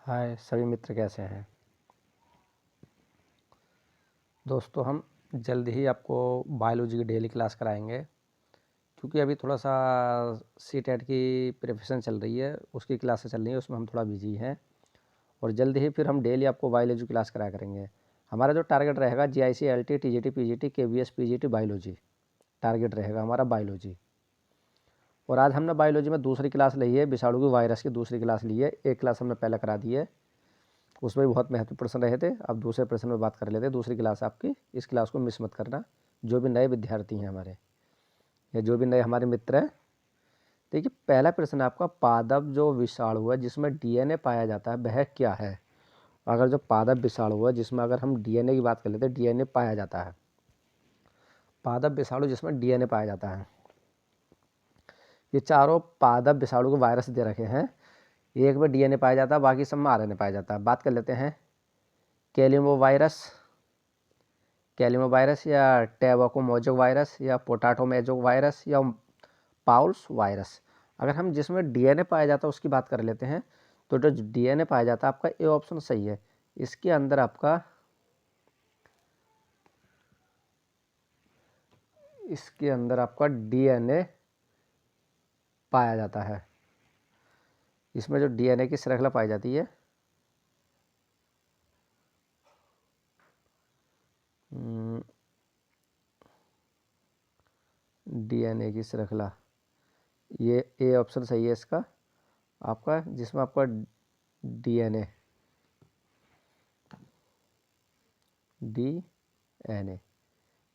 हाय सभी मित्र, कैसे हैं दोस्तों। हम जल्द ही आपको बायोलॉजी की डेली क्लास कराएंगे, क्योंकि अभी थोड़ा सा सीटेट की प्रिपरेशन चल रही है, उसकी क्लासेस चल रही है, उसमें हम थोड़ा बिजी हैं। और जल्द ही फिर हम डेली आपको बायोलॉजी की क्लास कराया करेंगे। हमारा जो टारगेट रहेगा GIC, LT, TGT, PGT, KVS, PGT, biology target रहेगा हमारा बायोलॉजी। और आज हमने बायोलॉजी में दूसरी क्लास ली है, विषाणु की वायरस की दूसरी क्लास ली है। एक क्लास हमने पहले करा दी है, उसमें भी बहुत महत्वपूर्ण प्रश्न रहे थे। अब दूसरे प्रश्न में बात कर लेते हैं। दूसरी क्लास आपकी, इस क्लास को मिस मत करना। जो भी नए विद्यार्थी हैं हमारे, या जो भी नए हमारे मित्र हैं, देखिए पहला प्रश्न आपका, पादप जो विषाणु है जिसमें डीएनए पाया जाता है वह क्या है। अगर जो पादप विषाणु है जिसमें अगर हम डीएनए की बात कर लेते हैं, डीएनए पाया जाता है, पादप विषाणु जिसमें डीएनए पाया जाता है। ये चारों पादप विषाणु को वायरस दे रखे हैं, एक में डीएनए पाया जाता है, बाकी सब में आरएनए पाया जाता है। बात कर लेते हैं कैलिमोवायरस या टैबोकोमोजो वायरस या पोटाटोमेजो वायरस या पाउल्स वायरस। अगर हम जिसमें डीएनए पाया जाता है उसकी बात कर लेते हैं, तो जो डीएनए पाया जाता है आपका ए ऑप्शन सही है। इसके अंदर आपका डीएनए पाया जाता है। इसमें जो डीएनए की श्रृंखला पाई जाती है, डीएनए की श्रृंखला, ये ए ऑप्शन सही है इसका आपका, जिसमें आपका डीएनए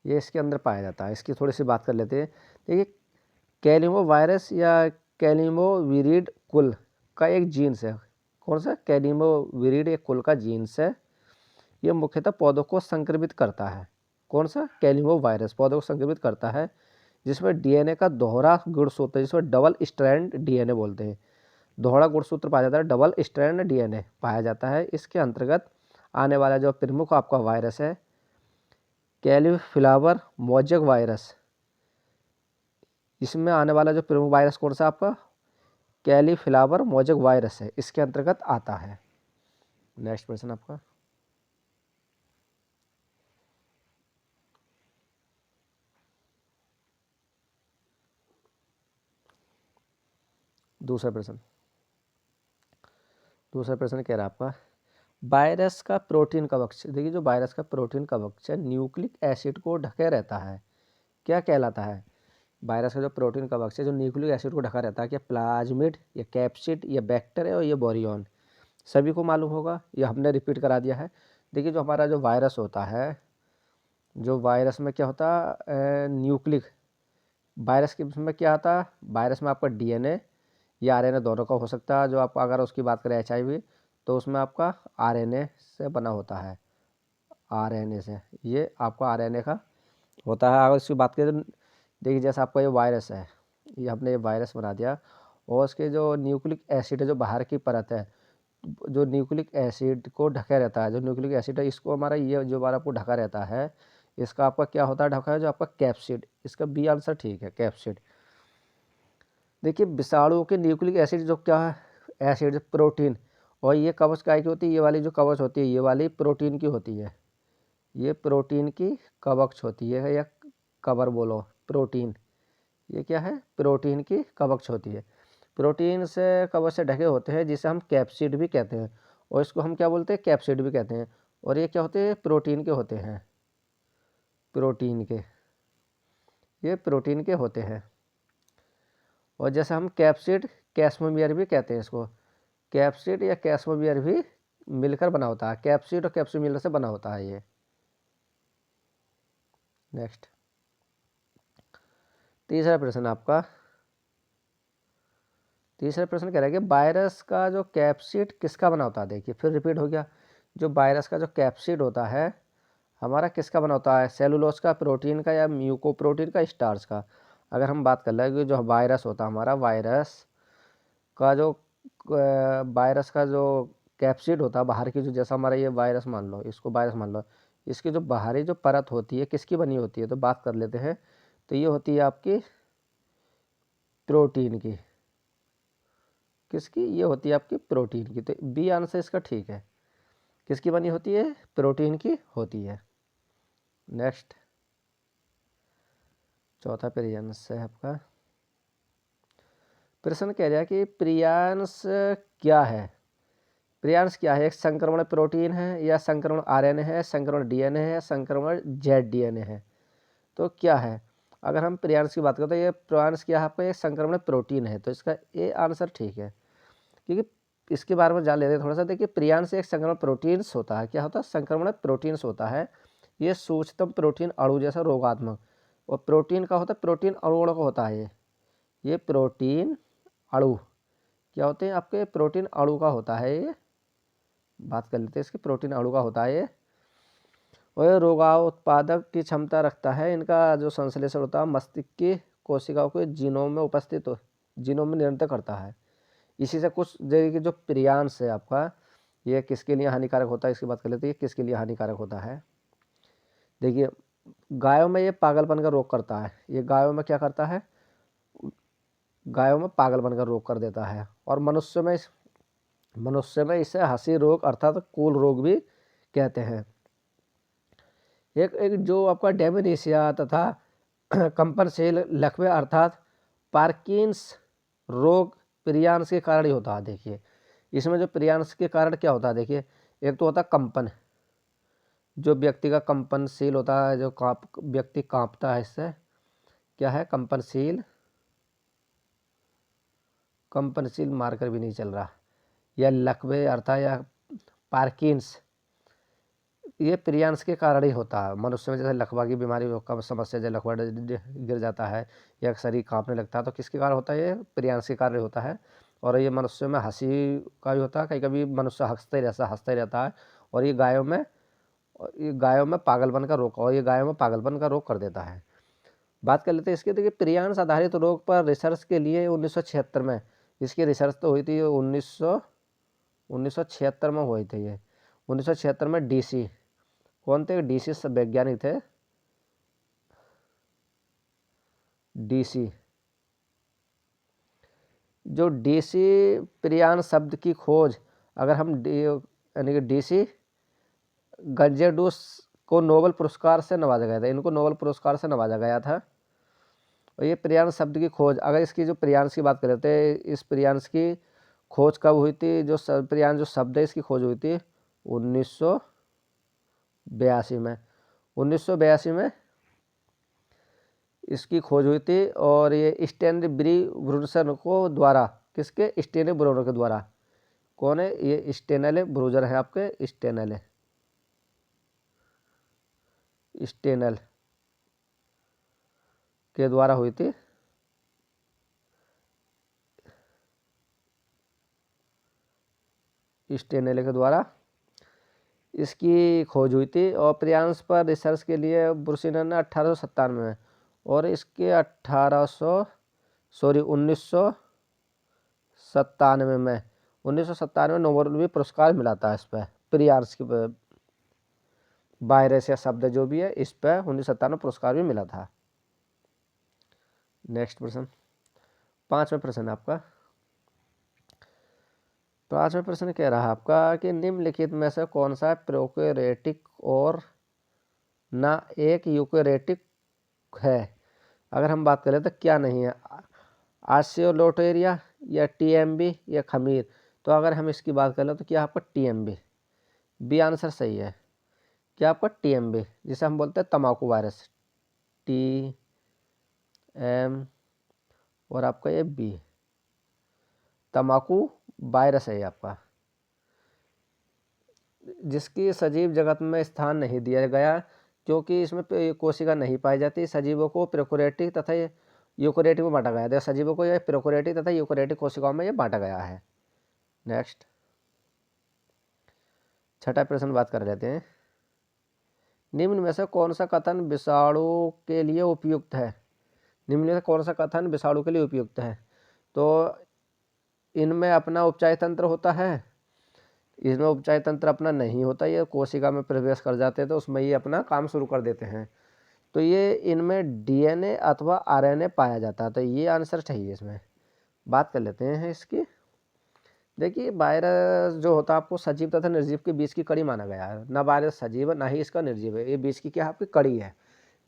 ये इसके अंदर पाया जाता है। इसकी थोड़ी सी बात कर लेते हैं। देखिए कैलिमो वायरस या कैलिमोविरिड कुल का एक जीन्स है। कौन सा? कैलिमोविरिड एक कुल का जीन्स है। ये मुख्यतः पौधों को संक्रमित करता है। कौन सा? कैलिमो वायरस पौधों को संक्रमित करता है, जिसमें डीएनए का दोहरा गुणसूत्र, जिसमें डबल स्ट्रैंड डीएनए बोलते हैं, दोहरा गुणसूत्र पाया जाता है, डबल स्ट्रैंड डीएनए पाया जाता है। इसके अंतर्गत आने वाला जो प्रमुख आपका वायरस है कैलीफ्लावर मोज़ेक वायरस। इसमें आने वाला जो प्रमुख वायरस कौन सा? आपका कैलीफ्लावर मोज़ेक वायरस है, इसके अंतर्गत आता है। नेक्स्ट प्रश्न आपका, दूसरा प्रश्न कह रहा है आपका, वायरस का प्रोटीन कवच। देखिए जो वायरस का प्रोटीन कवच है न्यूक्लिक एसिड को ढके रहता है, क्या कहलाता है? वायरस का जो प्रोटीन कवच है जो न्यूक्लिक एसिड को ढका रहता है, क्या प्लाज्मिड या कैप्सिड या बैक्टीरिया और ये बोरियन? सभी को मालूम होगा, ये हमने रिपीट करा दिया है। देखिए जो हमारा जो वायरस होता है, जो वायरस में क्या होता है, न्यूक्लिक वायरस के में क्या आता है, वायरस में आपका डीएनए या आरएनए दोनों का हो सकता है। जो आप अगर उसकी बात करें एचआईवी, तो उसमें आपका आरएनए से बना होता है, आरएनए से, ये आपका आरएनए का होता है। अगर इसकी बात करें तो देखिए जैसे आपका ये वायरस है, ये हमने ये वायरस बना दिया, और उसके जो न्यूक्लिक एसिड है जो बाहर की परत है, जो न्यूक्लिक एसिड को ढका रहता है, जो न्यूक्लिक एसिड है इसको हमारा ये जो बार आपको ढका रहता है, इसका आपका क्या होता है ढका है, जो आपका कैप्सिड। इसका बी आंसर ठीक है, कैप्सिड। देखिए विषाणु के न्यूक्लिक एसिड जो क्या है, एसिड प्रोटीन, और ये कवच काय की होती है, ये वाली जो कवच होती है ये वाली प्रोटीन की होती है, ये प्रोटीन की कवच होती है, या कवर बोलो प्रोटीन, ये क्या है, प्रोटीन की कवच होती है। प्रोटीन से कवच से ढके होते हैं, जिसे हम कैप्सिड भी कहते हैं, और इसको हम क्या बोलते हैं, कैप्सिड भी कहते हैं। और ये क्या होते हैं, प्रोटीन के होते हैं, प्रोटीन के, ये प्रोटीन के होते हैं। और जैसे हम कैप्सिड कैस्मोमियर भी कहते हैं इसको, कैप्सिड या कैस्मोमियर भी मिलकर बना होता है, कैप्सिड और कैप्सोमियर से बना होता है ये। नेक्स्ट तीसरा प्रश्न आपका, तीसरा प्रश्न कह रहा है कि वायरस का जो कैप्सिड किसका बना होता है। देखिए फिर रिपीट हो गया, जो वायरस का जो कैप्सिड होता है हमारा किसका बना होता है, सेलुलोज का, प्रोटीन का, या म्यूकोप्रोटीन का, स्टार्च का। अगर हम बात कर लें कि जो वायरस होता है हमारा, वायरस का जो कैप्सिड होता है बाहर की, जो जैसा हमारा ये वायरस मान लो, इसको वायरस मान लो, इसकी जो बाहरी जो परत होती है किसकी बनी होती है, तो बात कर लेते हैं। तो ये होती है आपकी प्रोटीन की, किसकी? ये होती है आपकी प्रोटीन की। तो बी आंसर इसका ठीक है। किसकी बनी होती है? प्रोटीन की होती है। नेक्स्ट चौथा प्रियांश है आपका। प्रश्न कह रहा है कि प्रियांश क्या है? प्रियांश क्या है? एक संक्रमण प्रोटीन है, या संक्रमण आरएनए है, संक्रमण डीएनए है, संक्रमण जेड डीएनए है? तो क्या है? अगर हम प्रियांश की बात करें तो ये प्रियांश क्या है आपका? एक संक्रमण प्रोटीन है। तो इसका ए आंसर ठीक है, क्योंकि इसके बारे में जान लेते हैं थोड़ा सा। देखिए, प्रियांश एक संक्रमण प्रोटीन्स होता है। क्या होता है? संक्रमण प्रोटीन्स होता है। ये सूक्ष्मतम प्रोटीन अणु जैसा रोगात्मक, और प्रोटीन का होता है, प्रोटीन अणुओं का होता है ये प्रोटीन अणु क्या होते हैं आपके? प्रोटीन अणु का होता है ये। बात कर लेते हैं इसके। प्रोटीन अणु का होता है ये, और रोगात्पादक की क्षमता रखता है। इनका जो संश्लेषण होता है मस्तिष्क की कोशिकाओं के जीनोम में उपस्थित जीनोम में नियंत्रण करता है। इसी से कुछ देखिए, जो प्रियांश है आपका, ये किसके लिए हानिकारक होता है इसकी बात कर लेते हैं। किसके लिए हानिकारक होता है? देखिए, गायों में ये पागलपन का रोग करता है। ये गायों में क्या करता है? गायों में पागलपन का रोग कर देता है। और मनुष्य में इसे हंसी रोग अर्थात कूल रोग भी कहते हैं। एक जो आपका डेमेनिशिया तथा कंपनशील लकवे अर्थात पार्किंस रोग प्रियांश के कारण ही होता है। देखिए, इसमें जो प्रियांश के कारण क्या होता है, देखिए, एक तो होता है कंपन, जो व्यक्ति का कंपनशील होता है, जो व्यक्ति कांपता है इससे। क्या है? कंपनशील मार्कर भी नहीं चल रहा। या लकवे अर्थात या पार्किंस, ये प्रियांश के कारण ही होता है। मनुष्य में जैसे लकवा की बीमारी का समस्या, जैसे लकवा गिर जाता है या शरीर कांपने लगता है, तो किसके कारण होता है? ये प्रियांश के कारण होता है। और ये मनुष्य में हंसी का भी होता है। कभी कभी मनुष्य हंसते ही रहता है। और ये गायों में पागलपन का रोग, और ये गायों में पागलपन का रोग कर देता है। बात कर लेते हैं इसके। देखिए, प्रियांश आधारित रोग पर रिसर्च के लिए 1976 में इसकी रिसर्च तो हुई थी। 1976 में हुई थी ये। 1976 में डीसी, कौन थे? डीसी सब वैज्ञानिक थे। डीसी, जो डीसी प्रियांश शब्द की खोज, अगर हम यानी कि डीसी गंजेडूस को नोबेल पुरस्कार से नवाजा गया था। इनको नोबेल पुरस्कार से नवाजा गया था। और ये प्रियांश शब्द की खोज, अगर इसकी जो प्रियांश की बात कर रहे थे, इस प्रियांश की खोज कब हुई थी? जो प्रियांश जो शब्द है, इसकी खोज हुई थी 1982 में। 1982 में इसकी खोज हुई थी। और ये स्टैनली ब्रूजर को द्वारा, किसके? स्टैनली ब्रूजर के द्वारा। कौन है ये? स्टैनली ब्रूजर है आपके। स्टैनल के द्वारा हुई थी। स्टैनले के द्वारा इसकी खोज हुई थी। और प्रियांश पर रिसर्च के लिए ब्रूसिनर ने 1897 में, और इसके 1997 में नोबेल पुरस्कार मिला था इस पर। प्रियांश की वायरस या शब्द जो भी है, इस पर 1997 में पुरस्कार भी मिला था। नेक्स्ट प्रश्न, पांचवा प्रश्न आपका। पांचवा प्रश्न कह रहा है आपका कि निम्नलिखित में से कौन सा प्रोकैरियोटिक और ना एक यूकैरियोटिक है? अगर हम बात करें तो क्या नहीं है? आसियोलोटेरिया, या टीएमबी, या खमीर? तो अगर हम इसकी बात करें तो क्या आपका? टीएमबी। बी आंसर सही है। क्या आपका? टीएमबी, जिसे हम बोलते हैं तंबाकू वायरस। टी एम और आपका ये बी, तंबाकू वायरस है आपका, जिसकी सजीव जगत में स्थान नहीं दिया गया, क्योंकि इसमें कोशिका नहीं पाई जाती। सजीवों को प्रोकैरियोटिक तथा यूकैरियोटिक में बांटा गया है। सजीवों को यह प्रोकैरियोटिक तथा यूकैरियोटिक कोशिकाओं में यह बांटा गया है। नेक्स्ट छठा प्रश्न बात कर लेते हैं। निम्न में से कौन सा कथन विषाणु के लिए उपयुक्त है? निम्न में से कौन सा कथन विषाणु के लिए उपयुक्त है? तो इनमें अपना उपचार तंत्र होता है, इसमें उपचार तंत्र अपना नहीं होता। ये कोशिका में प्रवेश कर जाते हैं तो उसमें ये अपना काम शुरू कर देते हैं। तो ये इनमें डीएनए अथवा आरएनए पाया जाता है। तो ये आंसर चाहिए इसमें। बात कर लेते हैं इसकी। देखिए वायरस जो होता है आपको सजीव तथा निर्जीव के बीच की कड़ी माना गया है। ना वायरस सजीव है ना ही इसका निर्जीव है, ये बीच की क्या है आपकी कड़ी है।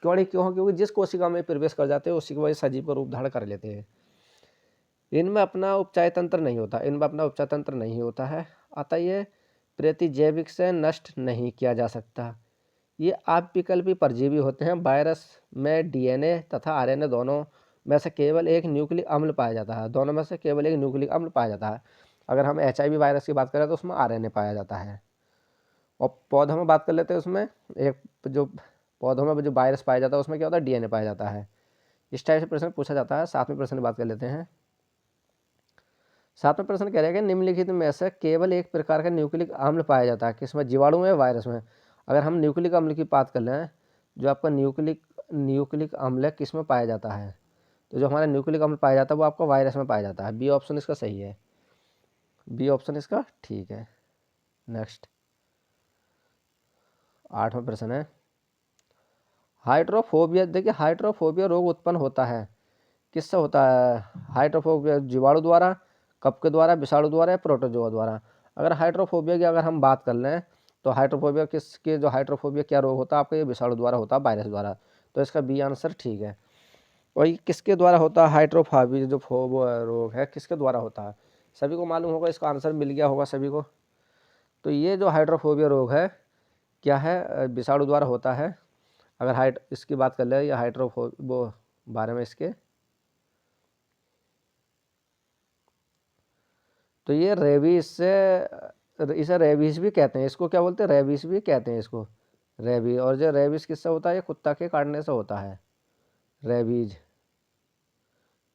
कड़ी क्यों है? क्योंकि जिस कोशिका में प्रवेश कर जाते हैं उसी की वजह सजीव का रूप धारण कर लेते हैं। इनमें अपना उपचार तंत्र नहीं होता, इनमें अपना उपचार तंत्र नहीं होता है, अतः ये प्रतिजैविक से नष्ट नहीं किया जा सकता। ये अविकल्पी परजीवी होते हैं। वायरस में डीएनए तथा आरएनए दोनों में से केवल एक न्यूक्लिक अम्ल पाया जाता है, दोनों में से केवल एक न्यूक्लिक अम्ल पाया जाता है। अगर हम एचआईवी वायरस की बात करें तो उसमें आरएनए पाया जाता है। और पौधों में बात कर लेते हैं, उसमें एक जो पौधों में जो वायरस पाया जाता है उसमें क्या होता है, डीएनए पाया जाता है। इस टाइप से प्रश्न पूछा जाता है। 7वें प्रश्न की बात कर लेते हैं। 7वां प्रश्न कह रहा है कि निम्नलिखित में से केवल एक प्रकार का न्यूक्लिक अम्ल पाया जाता है, किसमें, जीवाणु में, वायरस में। अगर हम न्यूक्लिक अम्ल की बात कर लें, जो आपका न्यूक्लिक अम्ल है किसमें पाया जाता है, तो जो हमारा न्यूक्लिक अम्ल पाया जाता है वो आपका वायरस में पाया जाता है। बी ऑप्शन इसका सही है, बी ऑप्शन इसका ठीक है। नेक्स्ट 8वां प्रश्न है हाइड्रोफोबिया। देखिए हाइड्रोफोबिया रोग उत्पन्न होता है किससे होता है? हाइड्रोफोबिया जीवाणु द्वारा, कप के द्वारा, विषाणु द्वारा या प्रोटोजोआ द्वारा। अगर हाइड्रोफोबिया की अगर हम बात कर लें तो हाइड्रोफोबिया किसके, जो हाइड्रोफोबिया क्या रोग होता है आपका, ये विषाणु द्वारा होता है, वायरस द्वारा। तो इसका बी आंसर ठीक है। और ये किसके द्वारा होता है हाइड्रोफोबिया जो रोग है, किसके द्वारा होता है? सभी को मालूम होगा, इसका आंसर मिल गया होगा सभी को। तो ये जो हाइड्रोफोबिया रोग है क्या है, विषाणु द्वारा होता है। अगर इसकी बात कर ले या वो बारे में इसके, तो ये रेबीज से, इसे रेबीज भी कहते हैं, इसको क्या बोलते हैं, रेबीज भी कहते हैं इसको, रेबीज। और जो रेबीज किससे होता है, ये कुत्ता के काटने से होता है, रेबीज,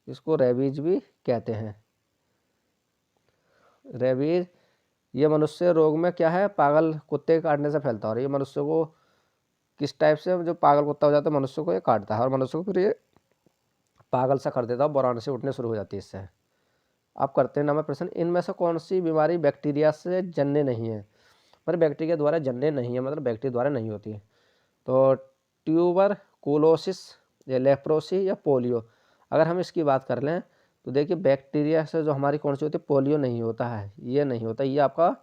इसको रेबीज भी कहते हैं। रेबीज ये मनुष्य रोग में क्या है, पागल कुत्ते के काटने से फैलता है। और ये मनुष्य को किस टाइप से, जो पागल कुत्ता हो जाता है मनुष्य को ये काटता है और मनुष्य को फिर ये पागल सा कर देता है, बुरान से उठने शुरू हो जाती है इससे। आप करते हैं 9वां प्रश्न, इनमें से कौन सी बीमारी बैक्टीरिया से जन्य नहीं है? मतलब बैक्टीरिया द्वारा जन्य नहीं है, मतलब बैक्टीरिया द्वारा नहीं होती है। तो ट्यूबरकुलोसिस या लेप्रोसी या पोलियो। अगर हम इसकी बात कर लें तो देखिए बैक्टीरिया से जो हमारी कौन सी होती है, पोलियो नहीं होता है, ये नहीं होता, ये आपका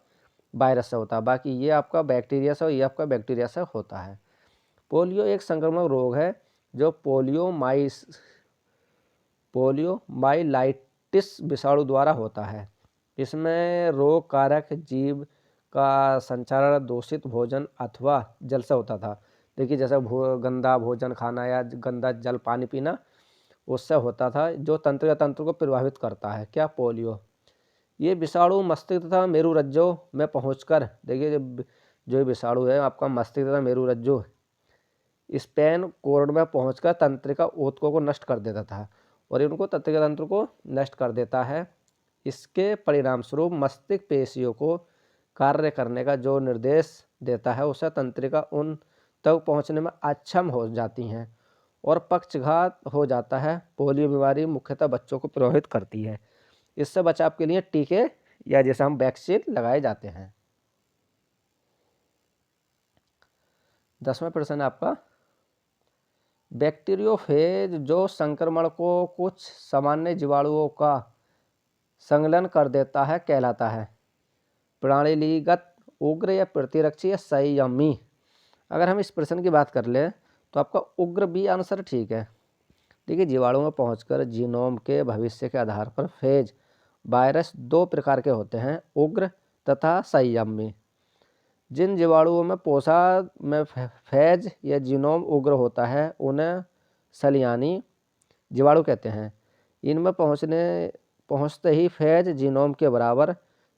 वायरस से होता है। बाकी ये आपका बैक्टीरिया से और ये आपका बैक्टीरिया से होता है। पोलियो एक संक्रामक रोग है जो पोलियोमाइलाइटिस विषाणु द्वारा होता है। इसमें रोग कारक जीव का संचारण दूषित भोजन अथवा जल से होता था। देखिए जैसे गंदा भोजन खाना या गंदा जल पानी पीना, उससे होता था, जो तंत्र को प्रभावित करता है। क्या, पोलियो। ये विषाणु मस्तिष्क तथा मेरुरज्जु में पहुंचकर, देखिए जो विषाणु है आपका मस्तिष्क तथा मेरुरज्जु स्पेन कोर्ड में पहुंचकर तंत्रिका ऊतकों को नष्ट कर देता था और इनको तंत्रिका तंत्र को नष्ट कर देता है। इसके परिणाम स्वरूप मस्तिष्क पेशियों को कार्य करने का जो निर्देश देता है उसे तंत्रिका उन तक पहुंचने में अक्षम हो जाती हैं और पक्षघात हो जाता है। पोलियो बीमारी मुख्यतः बच्चों को प्रभावित करती है। इससे बचाव के लिए टीके या जैसे हम वैक्सीन लगाए जाते हैं। 10वां प्रश्न आपका, बैक्टीरियोफेज जो संक्रमण को कुछ सामान्य जीवाणुओं का संकलन कर देता है कहलाता है? प्रणालीगत, उग्र या प्रतिरक्षी या संयमी। अगर हम इस प्रश्न की बात कर लें तो आपका उग्र बी आंसर ठीक है। देखिए जीवाणु में पहुंचकर जीनोम के भविष्य के आधार पर फेज वायरस दो प्रकार के होते हैं, उग्र तथा संयमी। जिन जीवाणुओं में पोषा में फेज या जीनोम उग्र होता है उन्हें सलियानी जीवाणु कहते हैं। इनमें पहुंचते ही फेज जीनोम के बराबर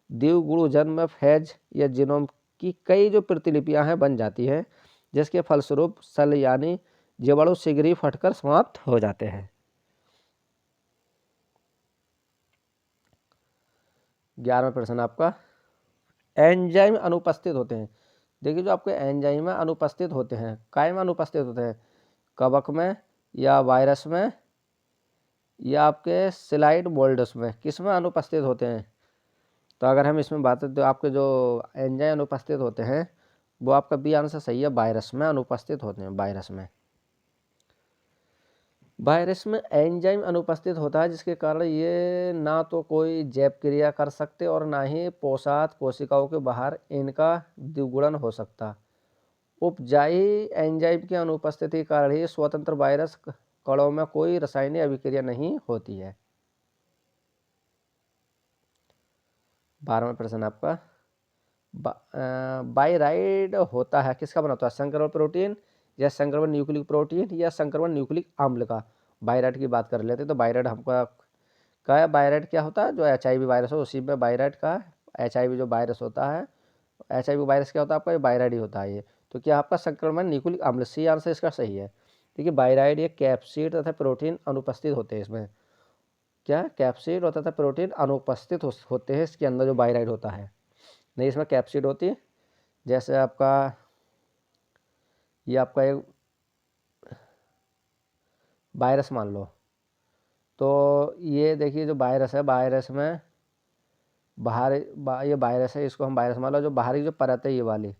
द्विगुण जन्म में फेज या जीनोम की कई जो प्रतिलिपियां हैं बन जाती हैं, जिसके फलस्वरूप सलियानी जीवाणु शीघ्र ही फटकर समाप्त हो जाते हैं। 11वां प्रश्न आपका, एंजाइम अनुपस्थित होते हैं। देखिए जो आपके एंजाइम अनुपस्थित होते हैं, काय में अनुपस्थित होते हैं, कवक में या वायरस में या आपके स्लाइड मोल्ड्स में, किस में अनुपस्थित होते हैं? तो अगर हम इसमें बात करें तो आपके जो एंजाइम अनुपस्थित होते हैं वो आपका बी आंसर सही है, वायरस में अनुपस्थित होते हैं, वायरस में। वायरस में एंजाइम अनुपस्थित होता है, जिसके कारण ये ना तो कोई जैव क्रिया कर सकते और ना ही पोषक कोशिकाओं के बाहर इनका द्विगुणन हो सकता। उपजाई एंजाइम की अनुपस्थिति के कारण ही स्वतंत्र वायरस कणों में कोई रासायनिक अभिक्रिया नहीं होती है। 12वां प्रश्न आपका, बायराइड होता है किसका बना होता है, संक्रमण प्रोटीन या संक्रमण न्यूक्लिक प्रोटीन या संक्रमण न्यूक्लिक अम्ल का। बायराइड की बात कर लेते हैं तो बायराइड हमका क्या है, बायराइड क्या होता है, जो HIV वायरस हो उसी में बायराइड का HIV जो वायरस होता है, HIV वायरस क्या होता है आपका, ये बायराइड ही होता है ये। तो क्या आपका संक्रमण न्यूक्लिक अम्ल, सी आंसर इसका सही है। देखिए बायराइड ये कैप्सिड तथा प्रोटीन अनुपस्थित होते हैं इसमें, क्या कैप्सिड और तथा प्रोटीन अनुपस्थित होते हैं इसके अंदर जो बायराइड होता है, नहीं इसमें कैप्सिड होती। जैसे आपका ये आपका एक वायरस मान लो, तो ये देखिए जो वायरस है, वायरस में बाहर ये वायरस है, इसको हम वायरस मान लो, जो बाहरी जो परत है ये वाली,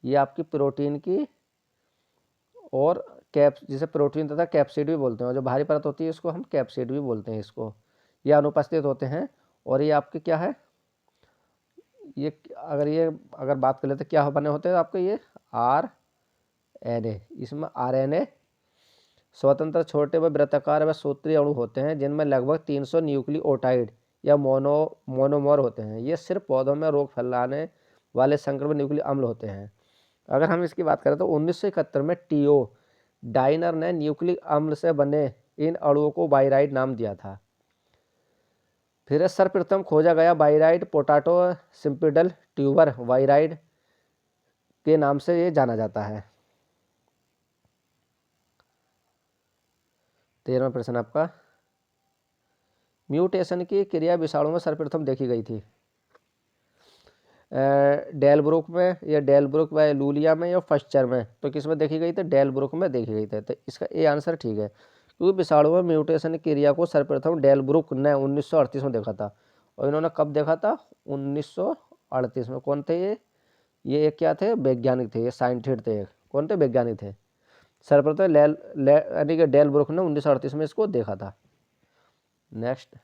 ये आपकी प्रोटीन की और जिसे प्रोटीन तथा कैप्सिड भी बोलते हैं, और जो बाहरी परत होती है इसको हम कैप्सिड भी बोलते हैं इसको, ये अनुपस्थित होते हैं। और ये आपके क्या है, ये अगर बात कर लेते क्या बने होते हैं आपके, ये RNA, इसमें RNA स्वतंत्र छोटे व वृत्ताकार व सूत्रीय अणु होते हैं जिनमें लगभग 300 न्यूक्लियोटाइड या मोनोमर होते हैं। ये सिर्फ पौधों में रोग फैलाने वाले संक्रमण न्यूक्लिक अम्ल होते हैं। अगर हम इसकी बात करें तो 1971 में टीओ डाइनर ने न्यूक्लिक अम्ल से बने इन अणुओं को बायराइड नाम दिया था। फिर सर्वप्रथम खोजा गया बायराइड पोटाटो सिम्पिडल ट्यूबर वायराइड के नाम से ये जाना जाता है। 13वां प्रश्न आपका, म्यूटेशन की क्रिया विषाणु में सर्वप्रथम देखी गई थी, डेलब्रुक में या डेलब्रुक व लूलिया में या फस्चर में, तो किस में देखी गई थी, डेलब्रुक में देखी गई थी। तो इसका ए आंसर ठीक है, क्योंकि विषाणु में म्यूटेशन क्रिया को सर्वप्रथम डेलब्रुक ने 1938 में देखा था। और इन्होंने कब देखा था, 1938 में। कौन थे ये एक क्या थे, वैज्ञानिक थे, ये साइंटिस्ट थे, कौन थे, वैज्ञानिक थे। सर्वप्रथम यानी कि डेलब्रुक ने 1938 में इसको देखा था। नेक्स्ट,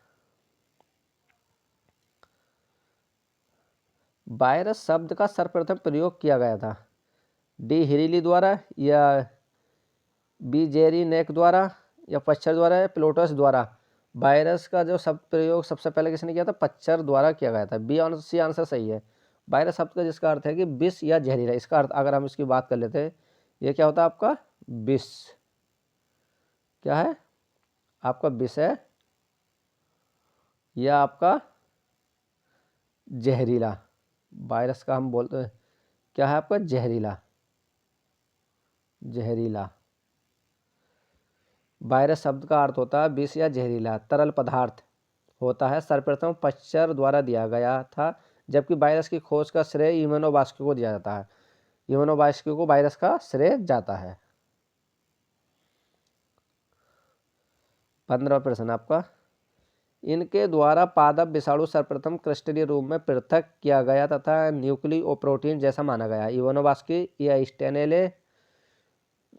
वायरस शब्द का सर्वप्रथम प्रयोग किया गया था, डी हिरीली द्वारा या बी जेरीनेक द्वारा या पच्चर द्वारा या प्लोटस द्वारा। वायरस का जो शब्द प्रयोग सबसे पहले किसने किया था, पच्चर द्वारा किया गया था। सी आंसर सही है। वायरस शब्द का जिसका अर्थ है कि विष या जहरीला, इसका अर्थ अगर हम इसकी बात कर लेते हैं, ये क्या होता है आपका, विष, क्या है आपका, विष है या आपका जहरीला। वायरस का हम बोलते हैं क्या है आपका, जहरीला, जहरीला। वायरस शब्द का अर्थ होता है विष या जहरीला तरल पदार्थ होता है। सर्वप्रथम पच्चर द्वारा दिया गया था, जबकि वायरस की खोज का श्रेय इम्यूनोवास्की को दिया जाता है। इम्यूनोवास्की को वायरस का श्रेय जाता है। 15वां प्रश्न आपका, इनके द्वारा पादप विषाणु सर्वप्रथम क्रिस्टलीय रूप में पृथक किया गया तथा न्यूक्लियो प्रोटीन जैसा माना गया। इवानोवास्की या स्टेनेले,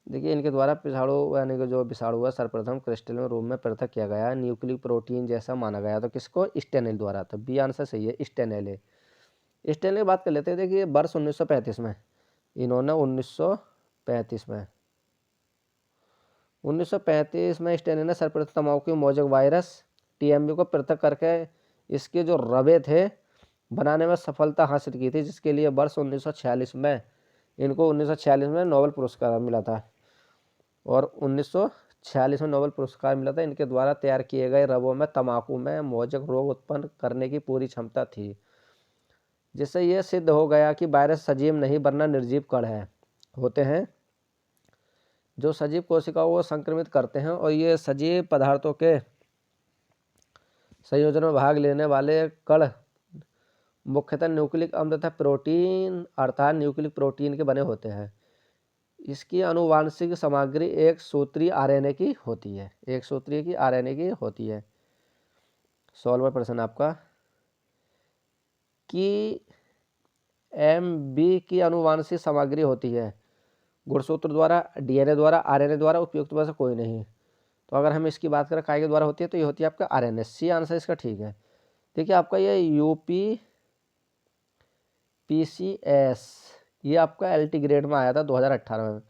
देखिए इनके द्वारा विषाणु यानी कि जो विषाणु है सर्वप्रथम क्रिस्टल रूप में पृथक किया गया, न्यूक्लिक प्रोटीन जैसा माना गया। तो किसको, स्टेनेल द्वारा। तो बी आंसर सही है, स्टेनेले। स्टेनेल की बात कर लेते हैं। देखिए वर्ष 1935 में, इन्होंने 1935 में स्टेनेल ने सर्वप्रथम तंबाकू मोजक वायरस TMV को पृथक करके इसके जो रवे थे बनाने में सफलता हासिल की थी, जिसके लिए वर्ष 1946 में इनको 1946 में नोबेल पुरस्कार मिला था। और 1946 में नोबेल पुरस्कार मिला था। इनके द्वारा तैयार किए गए रवों में तंबाकू में मोजक रोग उत्पन्न करने की पूरी क्षमता थी, जिससे यह सिद्ध हो गया कि वायरस सजीव नहीं वरना निर्जीव कण होते हैं जो सजीव कोशिकाओं को संक्रमित करते हैं। और ये सजीव पदार्थों के संयोजन में भाग लेने वाले कण मुख्यतः न्यूक्लिक अम्ल तथा प्रोटीन अर्थात न्यूक्लिक प्रोटीन के बने होते हैं। इसकी आनुवांशिक सामग्री एक सूत्रीय RNA की होती है, एक सूत्रीय की RNA की होती है। 16वां प्रश्न आपका, कि MB की आनुवांशिक सामग्री होती है गुणसूत्र द्वारा, DNA द्वारा, RNA द्वारा, उपयुक्त में से कोई नहीं। तो अगर हम इसकी बात करें काय के द्वारा होती है तो ये होती है आपका RNA। सी आंसर इसका ठीक है। देखिए आपका ये UPPCS ये आपका LT ग्रेड में आया था 2018 में।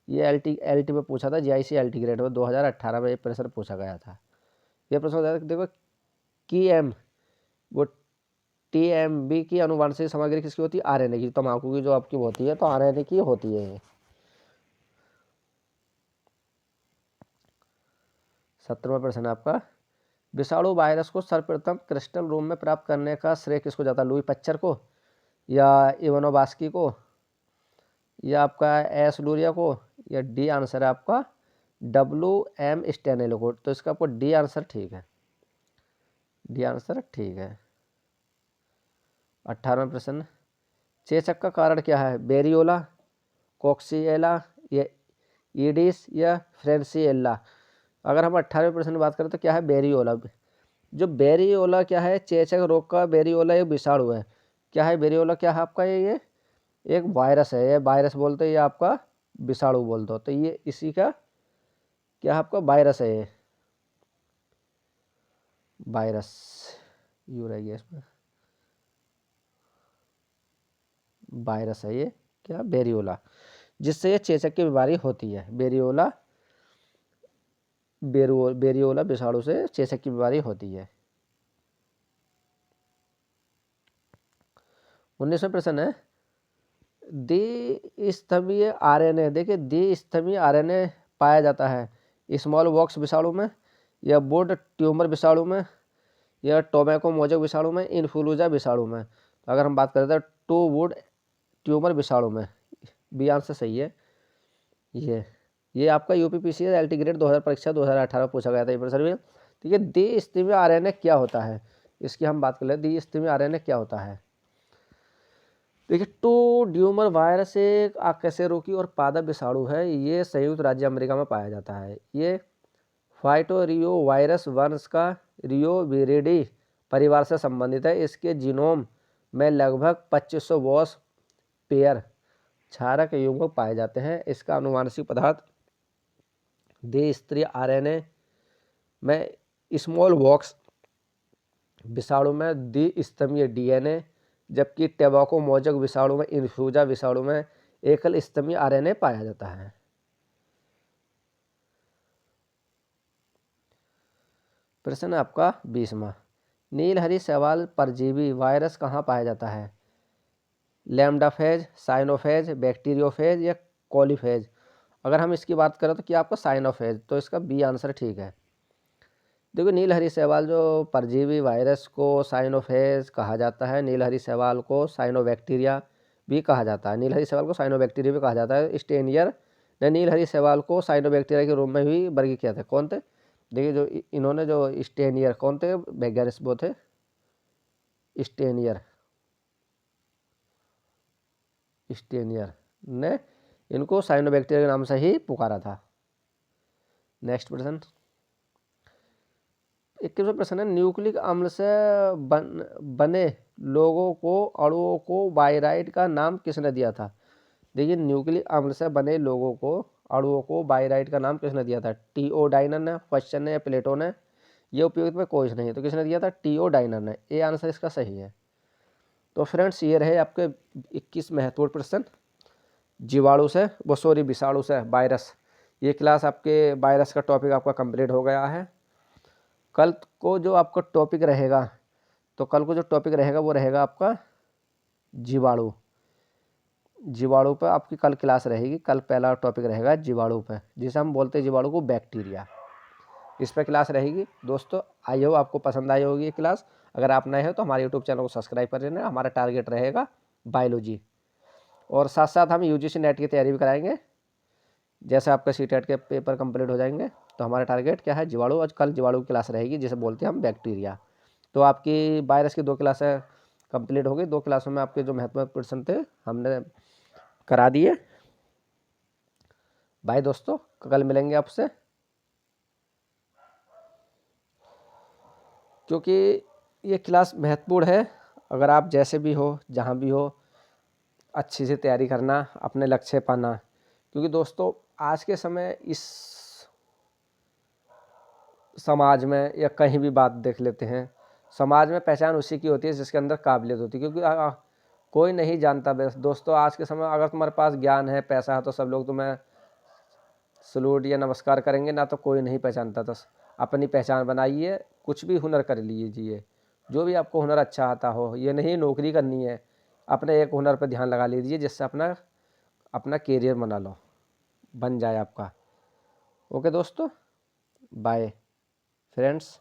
ये LT में पूछा था, GIC LT ग्रेड में 2018 में ये प्रश्न पूछा गया था। ये प्रश्न होता है देखो वो TMB की अनुवांशिक सामग्री किसकी होती है? RNA की। तम्बाकू की जो आपकी होती है तो RNA की होती है ये। 17वां प्रश्न आपका, विषाणु वायरस को सर्वप्रथम क्रिस्टल रूम में प्राप्त करने का श्रेय किसको जाता है? लुई पच्चर को, या इवानोवास्की को, या आपका एस लूरिया को, या डी आंसर है आपका WM स्टेनेलो को। तो इसका आपको डी आंसर ठीक है। डी आंसर ठीक है। 18वां प्रश्न, चेचक का कारण क्या है? बेरियोला, कोक्सिएला, या ईडिस, या फ्रेंसिएला। अगर हम 18वें प्रश्न की बात करें तो क्या है? बेरियोला। जो बेरियोला क्या है? चेचक रोग का बेरियोला एक विषाणु है। क्या है बेरियोला? क्या है आपका ये एक वायरस है। ये वायरस बोलते हैं, ये आपका विषाणु बोलते हो। तो ये इसी का क्या है? आपका वायरस है। ये वायरस यू रहेगी इसमें, वायरस है ये क्या? बेरियोला, जिससे ये चेचक की बीमारी होती है। बेरियोला विषाणु से चेचक की बीमारी होती है। 19वां प्रश्न है, द्विस्तंभीय RNA। देखिए द्विस्तंभीय RNA पाया जाता है स्मॉल वॉक्स विषाणु में, या वुड ट्यूमर विषाणु में, या टोबैको मोजक विषाणु में, इन्फ्लूएंजा विषाणु में। तो अगर हम बात करें तो टू वुड ट्यूमर विषाणु में, बी आंसर सही है। ये आपका UPPCS LT ग्रेड 2000 परीक्षा 2018 में पूछा गया था ये प्रश्न भी। ठीक है, द्विस्तंभीय RNA क्या होता है? इसकी हम बात कर ले, द्विस्तंभीय RNA क्या होता है? देखिए टू ड्यूमर वायरस एक अकशेरुकी और पादप विषाणु है। ये संयुक्त राज्य अमेरिका में पाया जाता है। ये फाइटोरियो वायरस वंश का रियोविरिडी परिवार से संबंधित है। इसके जीनोम में लगभग 2500 वॉस पेयर क्षारक युग्मक पाए जाते हैं। इसका अनुवांशिक पदार्थ द्विस्तरीय RNA में स्मॉल वॉक्स विषाणु में द्विस्तंभीय DNA, जबकि टोबैको मोजक विषाणु में इन्फ्लूएंजा विषाणु में एकल स्तंभीय RNA पाया जाता है। प्रश्न आपका 20वां, नीलहरी शैवाल परजीवी वायरस कहाँ पाया जाता है? लैम्डाफेज, साइनोफेज, बैक्टीरियोफेज, या कोलीफेज। अगर हम इसकी बात करें तो क्या आपका साइनोफेज। तो इसका बी आंसर ठीक है। देखो नीलहरी शैवाल जो परजीवी वायरस को साइनोफेज कहा जाता है। नीलहरी शैवाल को साइनोबैक्टीरिया भी कहा जाता है। नीलहरी शैवाल को साइनोबैक्टीरिया भी कहा जाता है। स्टेनियर ने नीलहरी शैवाल को साइनोबैक्टीरिया के रूप में भी वर्गीकृत किया था। कौन थे? देखिए जो इन्होंने जो स्टेनियर कौन थे वैज्ञानिक वो थे? स्टेनियर ने इनको साइनोबैक्टीरिया के नाम से ही पुकारा था। नेक्स्ट प्रश्न, 21वां प्रश्न है, न्यूक्लिक अम्ल से बने लोगों को अणुओं को बायराइड का नाम किसने दिया था? देखिए न्यूक्लिक अम्ल से बने लोगों को अणुओं को बायराइड का नाम किसने दिया था? टीओडाइनर ने, क्वेश्चन ने, या प्लेटो ने? ये उपयुक्त में कोई नहीं, तो किसने दिया था? टीओडाइनर ने। ए आंसर इसका सही है। तो फ्रेंड्स ये रहे आपके 21 महत्वपूर्ण प्रश्न जीवाणु से विषाणु से वायरस। ये क्लास आपके वायरस का टॉपिक आपका कंप्लीट हो गया है। कल को जो आपका टॉपिक रहेगा, तो कल को जो टॉपिक रहेगा वो रहेगा आपका जीवाणु। जीवाणु पर आपकी कल क्लास रहेगी। कल पहला टॉपिक रहेगा जीवाणु पर, जिसे हम बोलते हैं जीवाणु को बैक्टीरिया। इस पर क्लास रहेगी। दोस्तों आई हो आपको पसंद आई होगी ये क्लास। अगर आप नए हो तो हमारे यूट्यूब चैनल को सब्सक्राइब कर लेना। हमारा टारगेट रहेगा बायोलॉजी, और साथ साथ हम UGC नेट की तैयारी भी कराएंगे। जैसे आपका CTET के पेपर कंप्लीट हो जाएंगे तो हमारा टारगेट क्या है? जीवाणु। और कल जीवाणु की क्लास रहेगी जिसे बोलते हैं हम बैक्टीरिया। तो आपकी वायरस की 2 क्लासें कंप्लीट हो गई। 2 क्लासों में आपके जो महत्वपूर्ण प्रश्न थे हमने करा दिए। बाय दोस्तों, कल मिलेंगे आपसे, क्योंकि ये क्लास महत्वपूर्ण है। अगर आप जैसे भी हो, जहाँ भी हो, अच्छी से तैयारी करना, अपने लक्ष्य पाना। क्योंकि दोस्तों आज के समय इस समाज में या कहीं भी बात देख लेते हैं, समाज में पहचान उसी की होती है जिसके अंदर काबिलियत होती है, क्योंकि कोई नहीं जानता। बस दोस्तों, आज के समय अगर तुम्हारे पास ज्ञान है, पैसा है, तो सब लोग तुम्हें सलूट या नमस्कार करेंगे, ना तो कोई नहीं पहचानता। तो अपनी पहचान बनाइए, कुछ भी हुनर कर लीजिए, जो भी आपको हुनर अच्छा आता हो। ये नहीं नौकरी करनी है, अपने एक हुनर पर ध्यान लगा लीजिए जिससे अपना अपना कैरियर बन जाए आपका। ओके दोस्तों, बाय फ्रेंड्स।